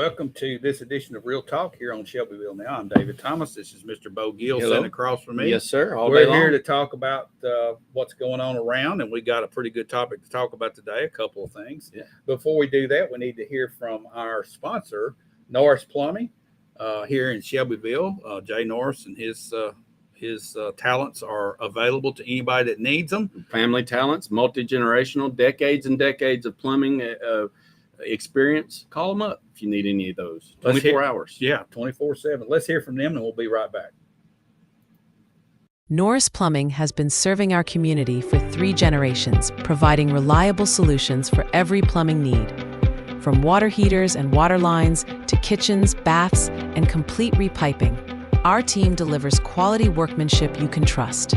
welcome to this edition of Real Talk here on Shelbyville Now. I'm David Thomas. This is Mr. Bo Gill sitting across from me. Yes, sir. We're here to talk about what's going on around, and we got a pretty good topic to talk about today, a couple of things. Yeah. Before we do that, we need to hear from our sponsor, Norris Plumbing, here in Shelbyville. Jay Norris and his talents are available to anybody that needs them. Family talents, multi-generational, decades and decades of plumbing experience. Call them up if you need any of those. 24 hours. Yeah, 24/7. Let's hear from them and we'll be right back. Norris Plumbing has been serving our community for 3 generations, providing reliable solutions for every plumbing need. From water heaters and water lines to kitchens, baths, and complete repiping, our team delivers quality workmanship you can trust.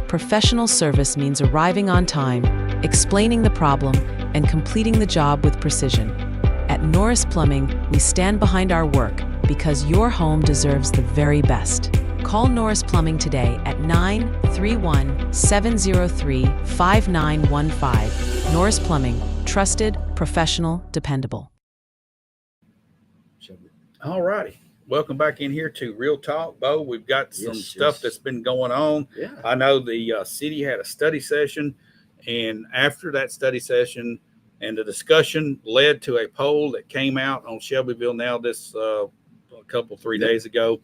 Professional service means arriving on time, explaining the problem, and completing the job with precision. At Norris Plumbing, we stand behind our work because your home deserves the very best. Call Norris Plumbing today at 931-703-5915. Norris Plumbing, trusted, professional, dependable. All righty. Welcome back in here to Real Talk. Bo, we've got some stuff that's been going on. Yeah. I know the city had a study session, and after that study session and the discussion led to a poll that came out on Shelbyville Now this 3 days ago.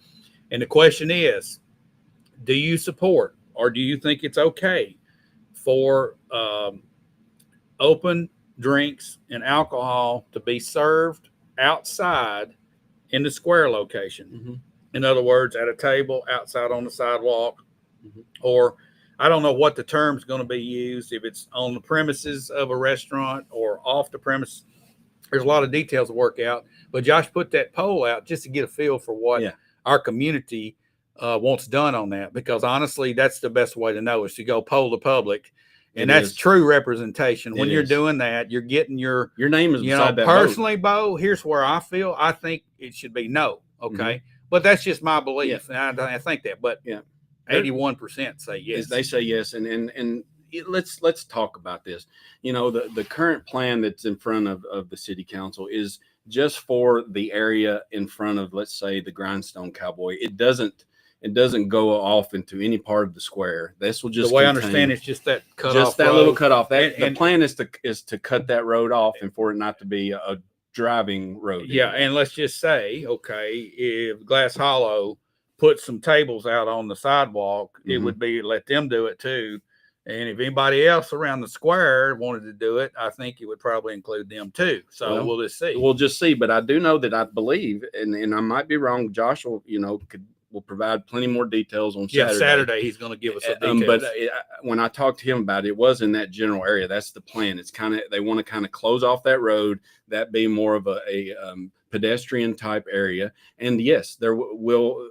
And the question is, do you support or do you think it's okay for open drinks and alcohol to be served outside in the square location? Mm-hmm. In other words, at a table outside on the sidewalk, mm-hmm. or I don't know what the term's going to be used, if it's on the premises of a restaurant or off the premise. There's a lot of details to work out. But Josh put that poll out just to get a feel for what our community wants done on that. Because honestly, that's the best way to know is to go poll the public. And that's true representation. When you're doing that, you're getting your name is beside that personally, vote. Bo, here's where I feel. I think it should be no. Okay. Mm-hmm. But that's just my belief. Yeah. And I think that. But 81% say yes. They say yes. And let's talk about this. You know, the current plan that's in front of the city council is just for the area in front of, let's say, the Grindstone Cowboy. It doesn't go off into any part of the square. This will just the way I understand it's just that cut off. Just that road. Little cut off. The plan is to cut that road off and for it not to be a driving road. Yeah, and let's just say, okay, if Glass Hollow put some tables out on the sidewalk, mm-hmm. it would be let them do it too. And if anybody else around the square wanted to do it, I think it would probably include them too. So we'll just see. We'll just see. But I do know that I believe, and I might be wrong, Josh will provide plenty more details on Saturday. Yeah, Saturday he's going to give us some details. But when I talked to him about it, it was in that general area. That's the plan. It's they want to kind of close off that road, that be more of a pedestrian type area. And yes, there will.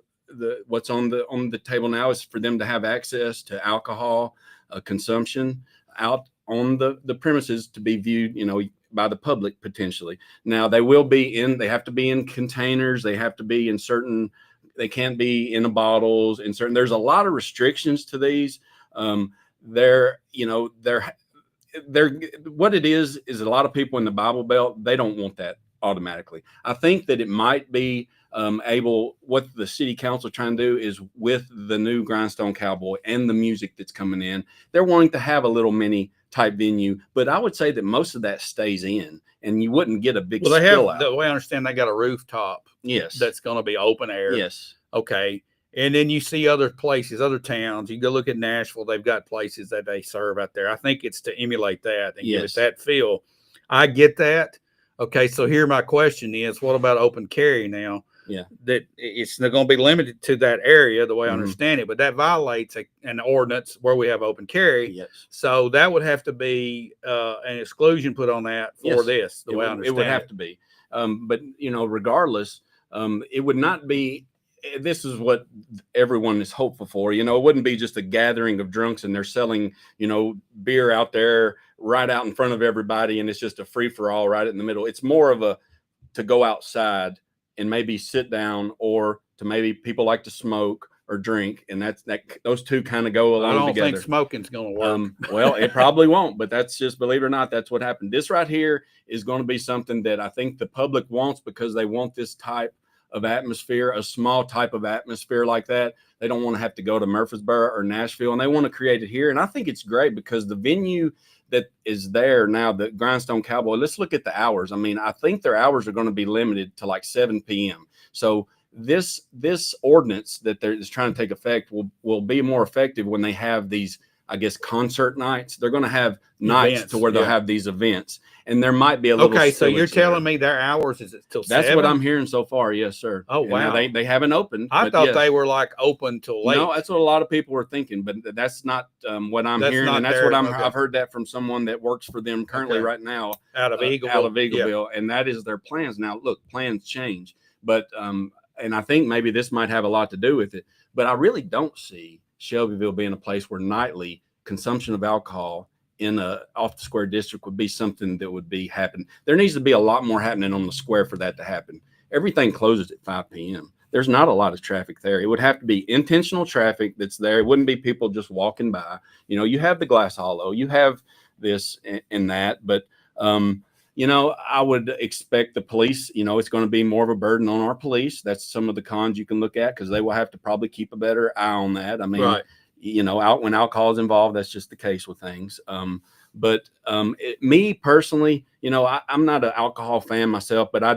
What's on the table now is for them to have access to alcohol consumption out on the premises to be viewed, by the public potentially. Now they have to be in containers. They have to be in certain, they can't be in the bottles and certain, there's a lot of restrictions to these. What it is a lot of people in the Bible Belt, they don't want that automatically. I think that it might be what the city council trying to do is with the new Grindstone Cowboy and the music that's coming in, they're wanting to have a little mini type venue, but I would say that most of that stays in and you wouldn't get a big spill out. The way I understand, they got a rooftop. Yes. That's going to be open air. Yes. Okay. And then you see other places, other towns. You go look at Nashville. They've got places that they serve out there. I think it's to emulate that and give it that feel. I get that. Okay. So here my question is, what about open carry now? Yeah, that it's not going to be limited to that area the way I understand it, but that violates an ordinance where we have open carry. Yes. So that would have to be an exclusion put on that for this, the way I understand it. It would have to be. But, regardless, it would not be, this is what everyone is hopeful for. It wouldn't be just a gathering of drunks and they're selling, beer out there right out in front of everybody and it's just a free for all right in the middle. It's more of to go outside and maybe sit down, or to maybe people like to smoke or drink, and those two kind of go along I don't together. think smoking's going to work. Well, it probably won't, but that's just, believe it or not, that's what happened. This right here is going to be something that I think the public wants, because they want this type of atmosphere, a small type of atmosphere like that. They don't want to have to go to Murfreesboro or Nashville, and they want to create it here. And I think it's great because the venue that is there now, the Grindstone Cowboy, let's look at the hours. I mean, I think their hours are going to be limited to like 7 p.m. So this ordinance that is trying to take effect will be more effective when they have these, I guess, concert nights. They're going to have nights Events, to where they'll yeah. have these events, and there might be a little. Okay, so you're spillage there. telling me their hours is it till That's 7? what I'm hearing so far. Yes, sir. Oh, And now wow. they haven't opened. I but thought yes. they were like open till late. No, that's what a lot of people were thinking, but that's not what I'm That's hearing, not and that's their- what okay. I've heard that from someone that works for them currently Okay. right now out of Eagleville. out of Eagleville, and that is their plans. Now, look, plans change, but and I think maybe this might have a lot to do with it, but I really don't see Shelbyville being a place where nightly consumption of alcohol in a off the square district would be something that would be happening. There needs to be a lot more happening on the square for that to happen. Everything closes at 5 p.m. There's not a lot of traffic there. It would have to be intentional traffic that's there. It wouldn't be people just walking by. You know, you have the glass hollow, you have this and that, but you know, I would expect the police, you know, it's going to be more of a burden on our police. That's some of the cons you can look at, because they will have to probably keep a better eye on that. I mean, Right. you know, when alcohol is involved, that's just the case with things. But me personally, you know, I'm not an alcohol fan myself, but I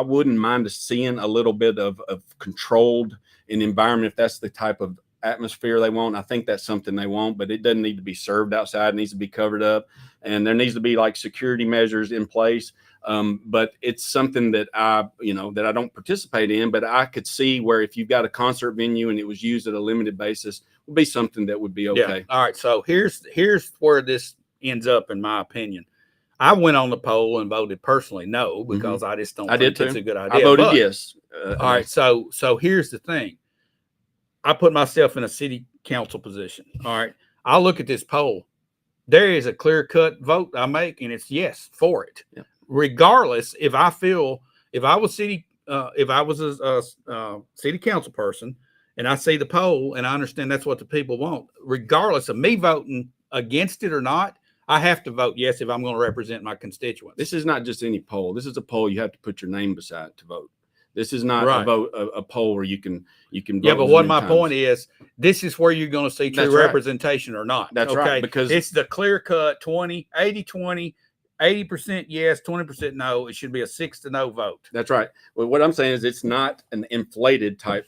wouldn't mind seeing a little bit of controlled an environment if that's the type of atmosphere they want. I think that's something they want, but it doesn't need to be served outside. It needs to be covered up, and there needs to be like security measures in place. But it's something that I don't participate in, but I could see where if you've got a concert venue and it was used at a limited basis, would be something that would be okay. Yeah. All right. So here's where this ends up, in my opinion. I went on the poll and voted personally no, because I just don't think it's a good idea. I voted But, yes. All right. So here's the thing. I put myself in a city council position. All right. I look at this poll. There is a clear-cut vote I make, and it's yes for it. Yeah. Regardless, if I was a city council person and I see the poll and I understand that's what the people want, regardless of me voting against it or not, I have to vote yes if I'm going to represent my constituents. This is not just any poll. This is a poll you have to put your name beside to vote. This is not Right. a poll where you can vote. Yeah, but what my point is, this is where you're going to see true That's right. representation or not. That's right, because it's the clear cut 80-20, 80% yes, 20% no. It should be a 6-0 vote. That's right. Well, what I'm saying is it's not an inflated type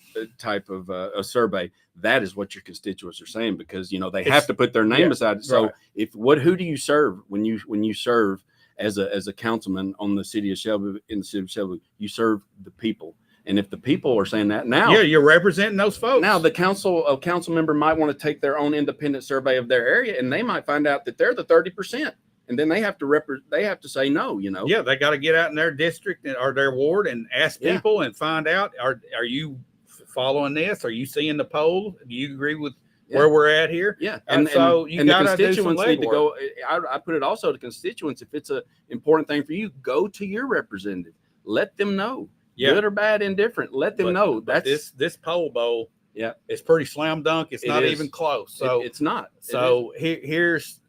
of a survey. That is what your constituents are saying, because you know they have to put their name beside it. So right. who do you serve when you serve as a councilman on the city of Shelbyville, in the city of Shelbyville? You serve the people. And if the people are saying that now, yeah, you're representing those folks. Now the council member might want to take their own independent survey of their area, and they might find out that they're the 30%. And then they have to say no, you know. Yeah, they got to get out in their district or their ward and ask people and find out, are you following this? Are you seeing the poll? Do you agree with where we're at here? Yeah. So you got to do some constituents need to legwork. go. I put it also to constituents. If it's an important thing for you, go to your representative. Let them know. Yeah. Good or bad, indifferent. Let them know. That's this poll bowl. Yeah. It's pretty slam dunk. It's not even close. So it's not. So here's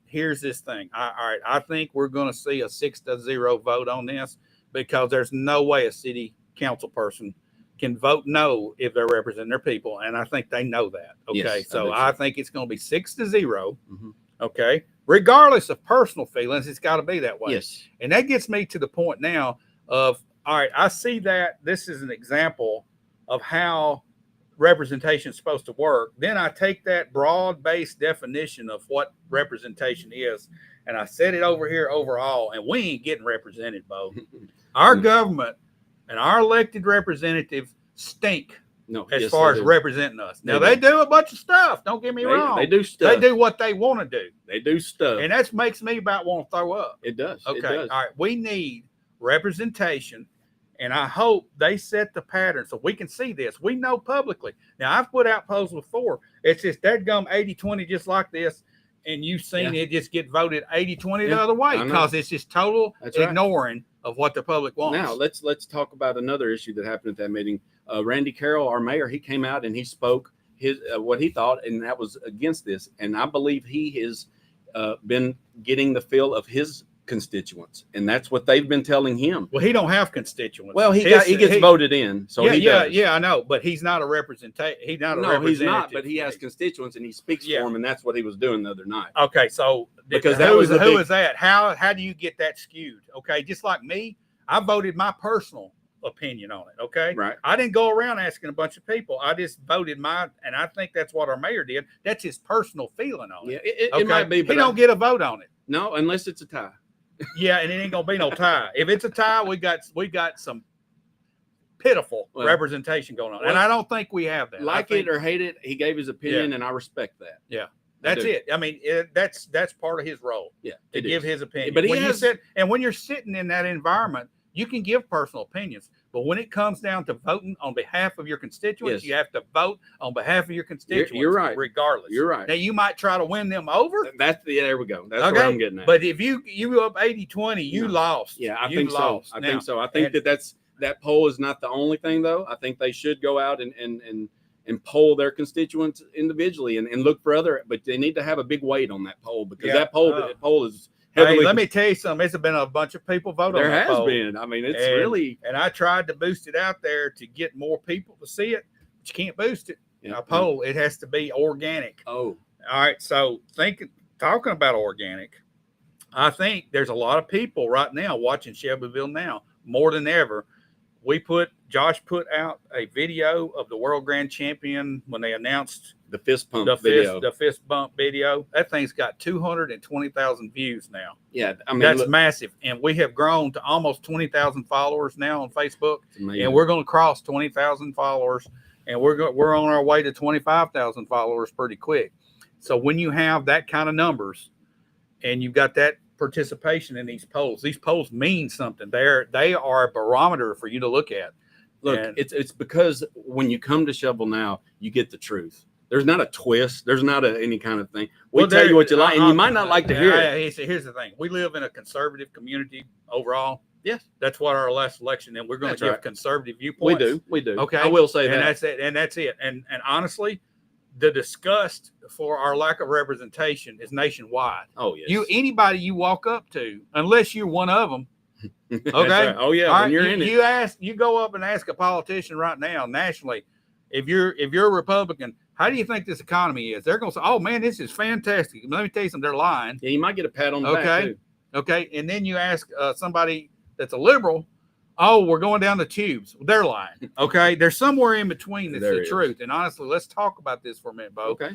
this thing. All right. I think we're going to see a 6-0 vote on this, because there's no way a city council person can vote no if they're representing their people. And I think they know that. Okay. Yes, so I think it's going to be 6-0. Mm-hmm. Okay. Regardless of personal feelings, it's got to be that way. Yes. And that gets me to the point now of, all right, I see that this is an example of how representation is supposed to work. Then I take that broad-based definition of what representation is, and I set it over here overall, and we ain't getting represented, Bo. Our government and our elected representatives stink as far as representing us. Now, they do a bunch of stuff. Don't get me wrong. They do stuff. They do what they want to do. They do stuff. And that makes me about want to throw up. It does. Okay. It does. All right. We need representation. And I hope they set the pattern so we can see this. We know publicly. Now, I've put out polls before. It's just dadgum 80-20 just like this. And you've seen it just get voted 80-20 the other way, because it's just total ignoring of what the public wants. Now, let's talk about another issue that happened at that meeting. Randy Carroll, our mayor, he came out and he spoke. his what he thought, and that was against this. And I believe he has been getting the feel of his constituents, and that's what they've been telling him. Well, he don't have constituents. Well, he gets voted in, so he does. I know, but he's not a representative. He's not a representative. He's not, but he has constituents, and he speaks for them, and that's what he was doing the other night. Okay, so because who is that? How do you get that skewed? Okay, just like me, I voted my personal opinion on it. Okay, right. I didn't go around asking a bunch of people. I just voted and I think that's what our mayor did. That's his personal feeling on it. Yeah, it might be, but he don't get a vote on it. No, unless it's a tie. Yeah, and it ain't gonna be no tie. If it's a tie, we got some pitiful representation going on, and I don't think we have that. Like it or hate it, he gave his opinion, and I respect that. Yeah, that's it. I mean, that's part of his role. Yeah, to give his opinion. But when you're sitting in that environment, you can give personal opinions. But when it comes down to voting on behalf of your constituents, you have to vote on behalf of your constituents. You're right. Regardless. You're right. Now, you might try to win them over. There we go. That's where I'm getting at. But if you up 80-20, you lost. Yeah, I think so. I think so. I think that poll is not the only thing, though. I think they should go out and poll their constituents individually and look for other. But they need to have a big weight on that poll, because that poll is. Hey, let me tell you something. It's been a bunch of people vote on that There has poll. been. I mean, it's really. And I tried to boost it out there to get more people to see it, but you can't boost it. Yeah. A poll, it has to be organic. Oh. All right. So talking about organic, I think there's a lot of people right now watching Shelbyville now more than ever. Josh put out a video of the World Grand Champion when they announced the fist pump video. The fist bump video. That thing's got 220,000 views now. Yeah, I mean that's massive, and we have grown to almost 20,000 followers now on Facebook, and we're going to cross 20,000 followers, and we're on our way to 25,000 followers pretty quick. So when you have that kind of numbers, and you've got that participation in these polls mean something. They are a barometer for you to look at. Look, it's because when you come to Shelbyville now, you get the truth. There's not a twist. There's not any kind of thing. We tell you what you like, and you might not like to hear it. Here's the thing. We live in a conservative community overall. Yes. That's what our last election, and we're going to give conservative viewpoints. We do. Okay. I will say that. That's it. And honestly, the disgust for our lack of representation is nationwide. Oh, yes. Anybody you walk up to, unless you're one of them, okay. Right. Oh yeah. When you're in it. You go up and ask a politician right now nationally, if you're a Republican, how do you think this economy is? They're going to say, "Oh man, this is fantastic." Let me tell you something. They're lying. Yeah, you might get a pat on the back too. Okay. And then you ask somebody that's a liberal, "Oh, we're going down the tubes." Well, they're lying. Okay. There's somewhere in between that's the truth. And honestly, let's talk about this for a minute, Bo. Okay.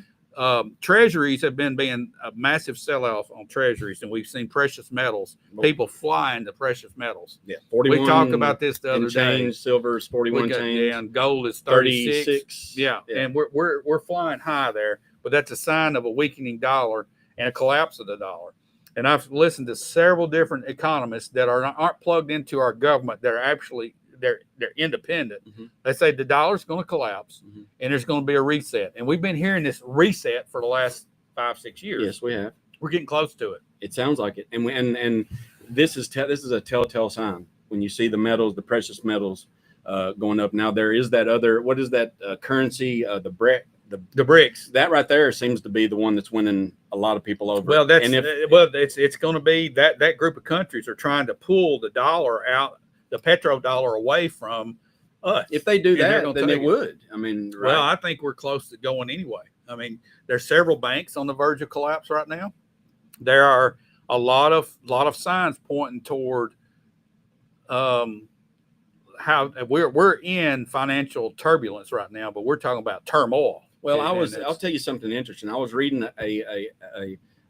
Treasuries have been being a massive sell-off on treasuries, and we've seen precious metals, people flying to precious metals. Yeah, 41. We talked about this the other day. Silver is 41 change. Yeah, and gold is 36. Yeah, and we're flying high there, but that's a sign of a weakening dollar and a collapse of the dollar. And I've listened to several different economists that aren't plugged into our government. They're actually they're independent. Mm-hmm. They say the dollar's going to collapse, and there's going to be a reset. And we've been hearing this reset for the last 5-6 years. Yes, we have. We're getting close to it. It sounds like it. And this is a telltale sign when you see the metals, the precious metals going up. Now there is that other, what is that currency? The BRICS. That right there seems to be the one that's winning a lot of people over. Well, it's going to be that group of countries are trying to pull the dollar out, the petrodollar away from us. If they do that, then they would. I mean, right. Well, I think we're close to going anyway. I mean, there's several banks on the verge of collapse right now. There are a lot of signs pointing toward how we're in financial turbulence right now, but we're talking about turmoil. Well, I'll tell you something interesting. I was reading a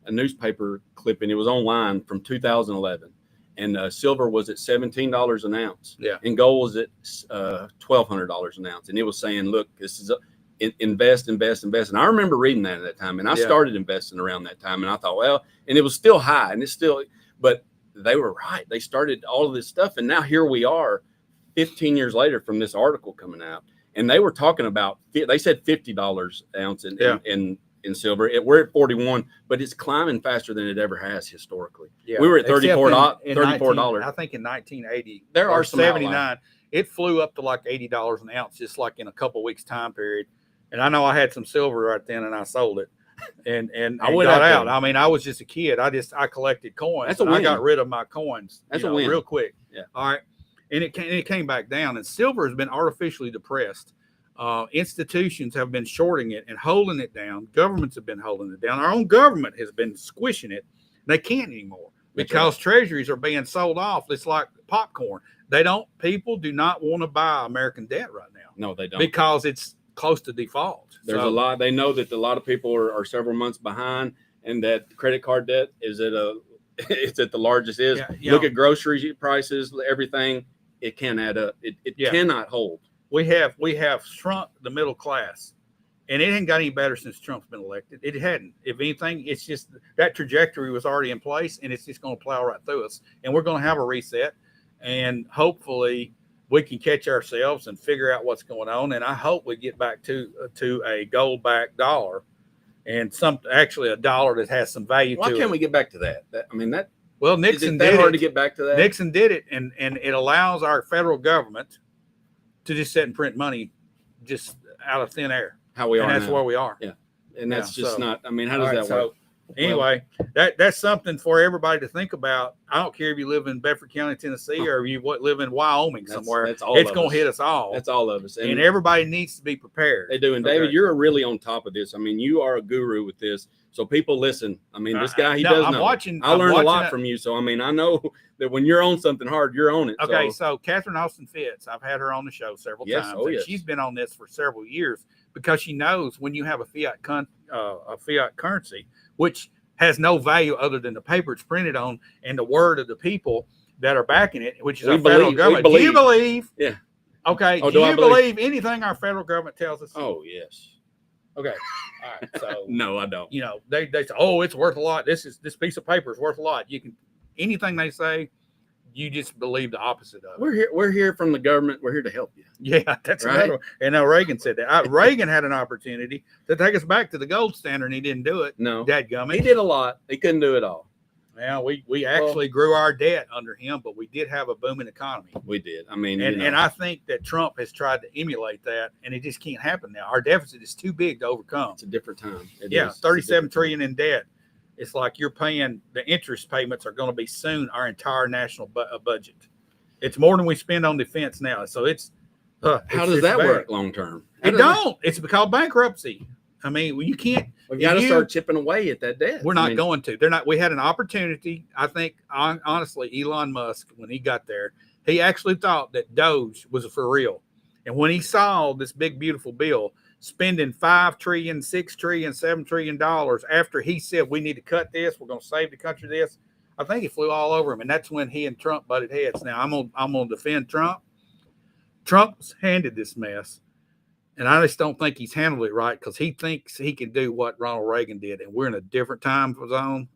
newspaper clipping. It was online from 2011. And silver was at $17 an ounce. Yeah. And gold was at $1,200 an ounce. And it was saying, look, this is invest. And I remember reading that at that time. And I started investing around that time. And I thought, well, and it was still high. And it's still, but they were right. They started all of this stuff. And now here we are 15 years later from this article coming out. And they were talking about, they said $50 an ounce in silver. We're at 41, but it's climbing faster than it ever has historically. Yeah. We were at $34. I think in 1980, there are some 79. It flew up to like $80 an ounce, just like in a couple of weeks time period. And I know I had some silver right then, and I sold it, and I went got out out. there. I mean, I was just a kid. I collected coins. That's a and I win. got rid of my coins. That's you a know, win. real quick. Yeah. All right. And it came back down. And silver has been artificially depressed. Institutions have been shorting it and holding it down. Governments have been holding it down. Our own government has been squishing it. They can't anymore because treasuries are being sold off. It's like popcorn. People do not want to buy American debt right now. No, they don't. Because it's close to default. There's a lot. They know that a lot of people are several months behind, and that credit card debt is it's at the largest is. Yeah, Look at grocery prices, everything. It can add up. It cannot hold. We have shrunk the middle class, and it ain't got any better since Trump's been elected. It hadn't. If anything, it's just that trajectory was already in place, and it's just going to plow right through us. And we're going to have a reset, and hopefully we can catch ourselves and figure out what's going on. And I hope we get back to a gold-backed dollar, and actually a dollar that has some value to it. Why can't we get back to that? Well, Nixon did did hard it. to get back to that. Nixon did it, and it allows our federal government to just sit and print money just out of thin air. How we are, and that's now. where we are. Yeah, and that's Yeah, just so, not. I mean, how does all right, that work? Anyway, that's something for everybody to think about. I don't care if you live in Bedford County, Tennessee, or you live in Wyoming somewhere. That's all it's of going us. to hit us all. That's all of us, and everybody needs to be prepared. They do. And David, you're really on top of this. I mean, you are a guru with this. So people listen. I mean, this guy, he does know. I learned a lot from you. So, I mean, I know that when you're on something hard, you're on it. Okay, so Catherine Austin Fitts, I've had her on the show several times. Oh, yes. She's been on this for several years because she knows when you have a fiat currency, which has no value other than the paper it's printed on and the word of the people that are backing it, which is our federal government. Do you believe? Yeah. Okay. Do you believe anything our federal government tells us? Oh, yes. Okay. All right. So no, I don't. You know, they say, oh, it's worth a lot. This piece of paper is worth a lot. You can anything they say, you just believe the opposite of it. We're here from the government. We're here to help you. Yeah, that's right. Another one. And now Reagan said that. Reagan had an opportunity to take us back to the gold standard, and he didn't do it. No, dadgummit. He did a lot. He couldn't do it all. Well, we actually grew our debt under him, but we did have a booming economy. We did. I mean, and I think that Trump has tried to emulate that, and it just can't happen now. Our deficit is too big to overcome. It's a different time. It is. 37 trillion in debt. It's like you're paying the interest payments are going to be soon our entire national budget. It's more than we spend on defense now. So it's how does that work long term? It don't. It's called bankruptcy. I mean, you can't. We've got to start chipping away at that debt. We're not going to. They're not. We had an opportunity. I think, honestly, Elon Musk, when he got there, he actually thought that Doge was for real. And when he saw this big, beautiful bill spending $5 trillion, $6 trillion, $7 trillion after he said we need to cut this, we're going to save the country this, I think he flew all over him. And that's when he and Trump butted heads. Now, I'm gonna defend Trump. Trump's handled this mess. And I just don't think he's handled it right because he thinks he can do what Ronald Reagan did, and we're in a different time zone.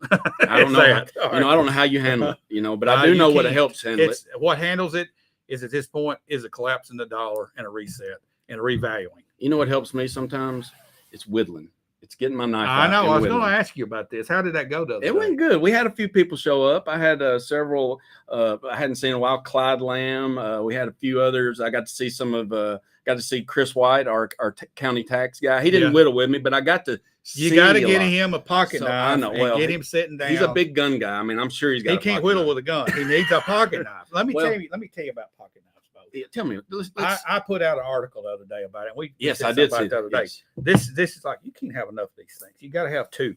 I don't know. I don't know how you handle it, but I do know what helps handle it. What handles it is at this point is a collapse in the dollar and a reset and a revaluing. You know what helps me sometimes? It's whittling. It's getting my knife. I know. I was going to ask you about this. How did that go? It went good. We had a few people show up. I had several. I hadn't seen in a while. Clyde Lamb. We had a few others. I got to see got to see Chris White, our county tax guy. He didn't whittle with me, but I got to. You got to get him a pocket knife. I know. Well, get him sitting down. He's a big gun guy. I mean, I'm sure he's got. He can't whittle with a gun. He needs a pocket knife. Let me tell you about pocket knives. Yeah, tell me. I put out an article the other day about it. I did see the other day. Yes. This is like you can't have enough of these things. You got to have two,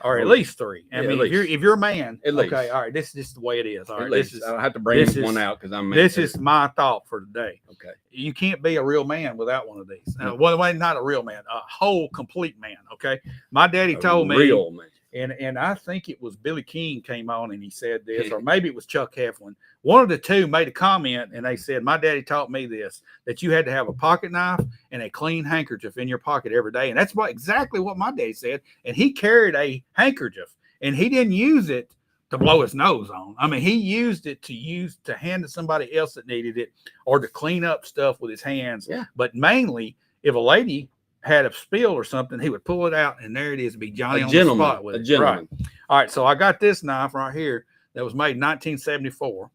or at least least three. I mean, if you're a man, okay, all right. This is the way it is. All right, this is. I have to bring this one out because I'm. This is my thought for today. Okay, you can't be a real man without one of these. Now, not a real man, a whole complete man. Okay, my daddy told me. Real man. And I think it was Billy King came on and he said this, or maybe it was Chuck Heflin. One of the two made a comment and they said, my daddy taught me this, that you had to have a pocket knife and a clean handkerchief in your pocket every day. And that's exactly what my daddy said. And he carried a handkerchief and he didn't use it to blow his nose on. I mean, he used it to hand to somebody else that needed it or to clean up stuff with his hands. Yeah. But mainly if a lady had a spill or something, he would pull it out, and there it is, be Johnny on the spot with it. Gentleman. Right. All right, so I got this knife right here that was made in 1974.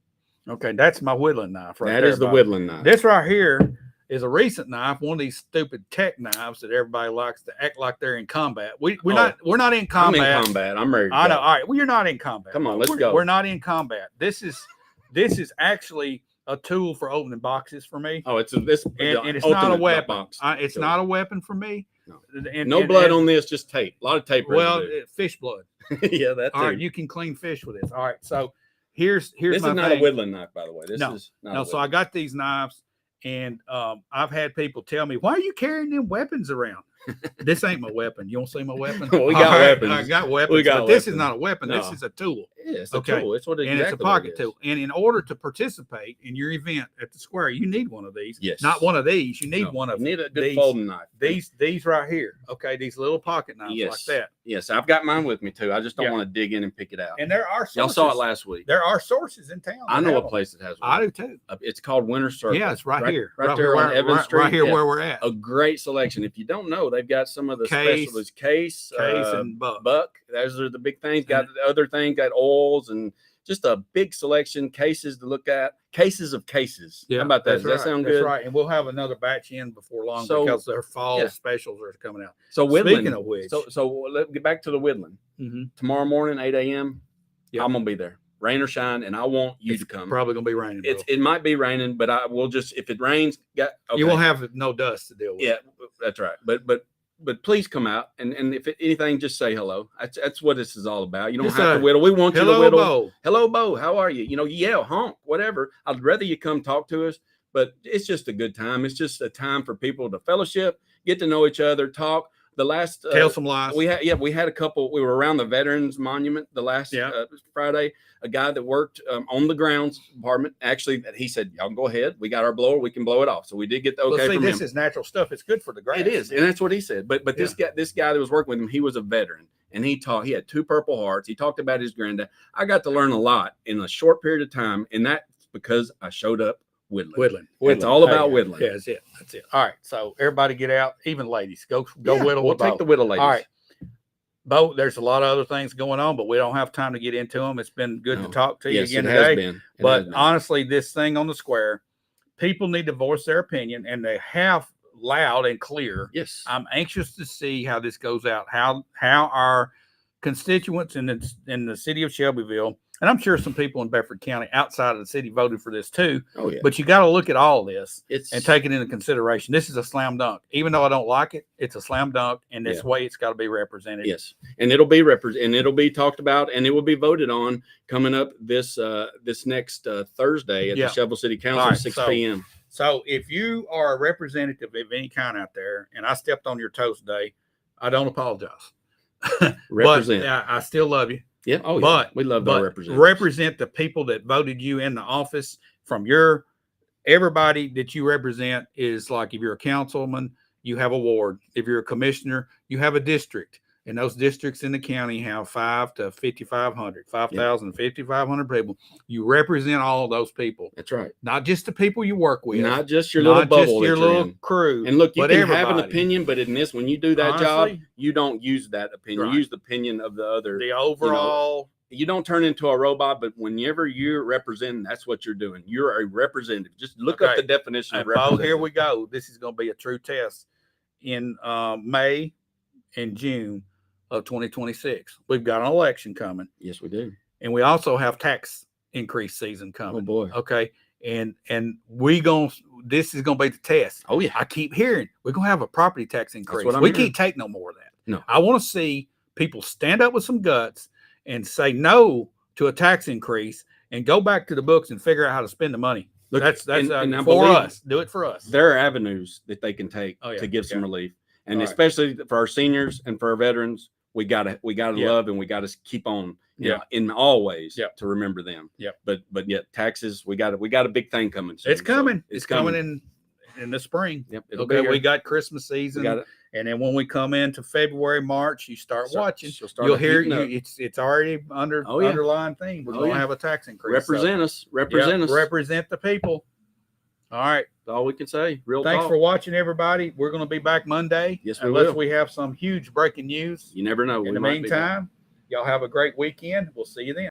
Okay, that's my whittling knife right there. That is the whittling knife. This right here is a recent knife, one of these stupid tech knives that everybody likes to act like they're in combat. We're not in combat. I'm in combat. I'm ready to I know. go. All right. Well, you're not in combat. Come on, let's go. We're not in combat. This is actually a tool for opening boxes for me. Oh, it's this, and it's not a weapon. It's not a weapon for me. No, no blood on this, just tape. A lot of tape. Well, fish blood. Yeah, that's all right. You can clean fish with this. All right. So here's this my is not thing. a whittling knife, by the way. This is not no. So I got these knives, and I've had people tell me, "Why are you carrying them weapons around?" This ain't my weapon. You want to see my weapon? We got weapons. I got weapons. But this is not a weapon. No. This is a tool. Yeah, it's a tool. It's what and it's a pocket tool. And in order to participate in your event at the square, you need one of these. Yes. Not one of these. You need one of you need a good these folding knife. These right here. Okay, these little pocket knives like that. Yes, I've got mine with me too. I just don't want to dig in and pick it out. And there are sources. Y'all saw it last week. There are sources in town. I know a place that has one. I do too. It's called Winter Circle. Yeah, it's right here. Right there on Evans Street. Right here where we're at. A great selection. If you don't know, they've got some of the specialties. Case and buck. Those are the big things. Got the other thing, got oils and just a big selection, cases to look at, cases of cases. Yeah, how about that? Does that sound good? That's right. And we'll have another batch in before long because their fall specials are coming out. So whittling. Speaking of which, so let's get back to the whittling. Tomorrow morning, 8 a.m. I'm gonna be there, rain or shine, and I want you to come. Probably gonna be raining. It might be raining, but I will just if it rains, you won't have no dust to deal with. Yeah, that's right. But please come out and if anything, just say hello. That's what this is all about. You don't have to whittle. We want you to whittle. Bo. Hello, Bo. How are you? Yell, honk, whatever. I'd rather you come talk to us, but it's just a good time. It's just a time for people to fellowship, get to know each other, talk. The last tell some lies. We had a couple. We were around the Veterans Monument the last Friday. A guy that worked on the grounds department actually, he said, "Y'all can go ahead. We got our blower. We can blow it off." So we did get the okay from him. This is natural stuff. It's good for the grass. It is, and that's what he said. But this guy that was working with him, he was a veteran, and he had 2 Purple Hearts. He talked about his granddad. I got to learn a lot in a short period of time, and that's because I showed up whittling. It's all about whittling. Yeah, that's it. That's it. All right. So everybody get out, even ladies. Go whittle. We'll take the whittle ladies. All right. Bo, there's a lot of other things going on, but we don't have time to get into them. It's been good to talk to you again today. But honestly, this thing on the square, people need to voice their opinion, and they have loud and clear. Yes. I'm anxious to see how this goes out, how our constituents in the city of Shelbyville, and I'm sure some people in Bedford County outside of the city voted for this too. Oh, yeah. But you got to look at all this and take it into consideration. This is a slam dunk. Even though I don't like it, it's a slam dunk, and this way it's got to be represented. Yes, and it'll be and it'll be talked about, and it will be voted on coming up this next Thursday at the Shelbyville City Council at 6 p.m. So if you are a representative of any kind out there, and I stepped on your toes today, I don't apologize. Represent. But I still love you. Yeah. Oh, yeah. But we love our representatives. Represent the people that voted you in the office. From everybody that you represent is like, if you're a councilman, you have a ward. If you're a commissioner, you have a district. And those districts in the county have 5,000 to 5,500 to 5,500 people. You represent all of those people. That's right. Not just the people you work with. Not just your little bubble. Just your little crew. And look, you can have an opinion, but in this, when you do that job, you don't use that opinion. Right. You use the opinion of the other. The overall. You don't turn into a robot, but whenever you're representing, that's what you're doing. You're a representative. Just look up the definition of representative. Oh, here we go. This is going to be a true test in May and June of 2026. We've got an election coming. Yes, we do. And we also have tax increase season coming. Oh boy. Okay. And this is gonna be the test. Oh yeah. I keep hearing we're gonna have a property tax increase. We can't take no more of that. No. I want to see people stand up with some guts and say no to a tax increase and go back to the books and figure out how to spend the money. Look, that's for us. Do it for us. There are avenues that they can take to give some relief. And especially for our seniors and for our veterans, we gotta love, and we gotta keep on, in all ways to remember them. Yeah. But yet taxes, we got a big thing coming soon. It's coming. So it's coming in the spring. Yep. Okay. We got Christmas season, and then when we come into February, March, you start watching. You'll hear it's already underlying thing. We're gonna have a tax increase. Represent us. Represent the people. All right. That's all we can say. Thanks for watching, everybody. We're going to be back Monday. Yes, we unless will. we have some huge breaking news. You never know. In the meantime, y'all have a great weekend. We'll see you then.